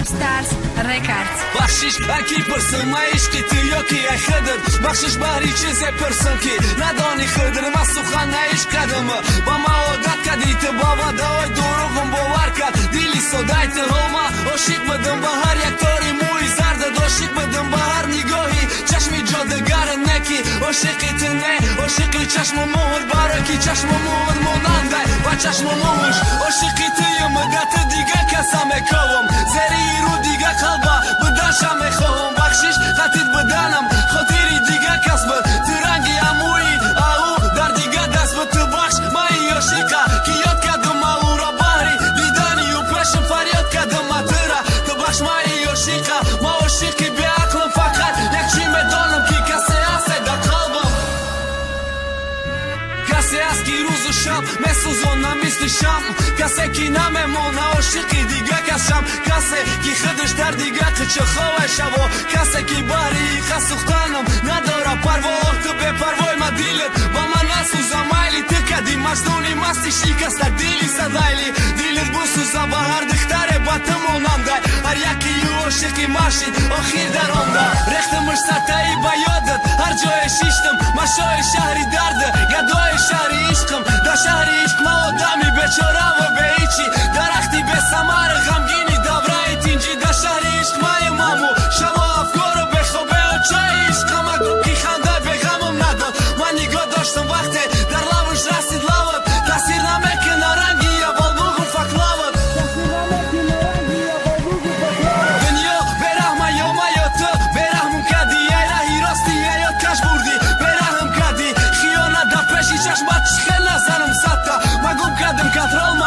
Stars Records. بخشش اکی پرسن ما عشقی تو یا کی ای خدر بخشش بحری چیزی پرسن کی ندانی خدر ما سخن عشق کدم با ما عادت کدی تو بابا دوای دروغم باور کد دیلی صدای تو ما عاشق بدم به هر یک تاری موی زرد عاشق بدم به هر نگاهی چشمی جادوگر نکی عاشقی تو نه عاشقی چشم مهر برای کی چشم مهر ماننده و چشم مهرش عاشقی تو مدت دیگه کسم کوم زری رو دیگه قلبا بدنشم میخوام بخشش خطیت بدنم خاطری دیگه کس بد تو رنگی اموی او در دیگه دست به تو بخش ما ای عاشقه که یاد کردم ما او را بحری دیدنی و پشم فریاد کردم ما تره تو بخش ما ای عاشقه ما عاشقی به عقلم فقط یک چی میدانم که کسی هست در قلبم کسی هست که روز و شب میسوزانم مثل شم کسی که نمیمونه عاشقی دیگه کسم کسی که خودش در دیگه قچه خواه شوا کسی که باری خسوختنم نداره پروا تو به پروای ما دیلت با من نسوزم مایلی تو کدی مستونی مستی شکست دیلی صدایلی دیلت بسوزم با هر دختره با تو مونم دای هر یکی یو عاشقی ماشین آخیر در آن دا رختمش ستایی با یادت هر جای شیشتم مشای شهری درده گدای شهری عشقم در شهری عشق ما آدمی بیچاره و به هیچی درختی به ثمر غمگینی دوره تینجی در شهری عشق ما مامو شما افکار و به خوبه و چای عشقم اگو کی خنده به غمم نداد من نگاه داشتم وقتی در لبش رسید لبت تاثیر نمیکنه رنگی یا بالبوغم فک لبت دنیا برحمه یا ما یا تو برحمم کدی ای رهی راستی یا کش بردی برحم کدی خیانت در پیشی چشمت خیلی نزنم ستا مگم کدم کترال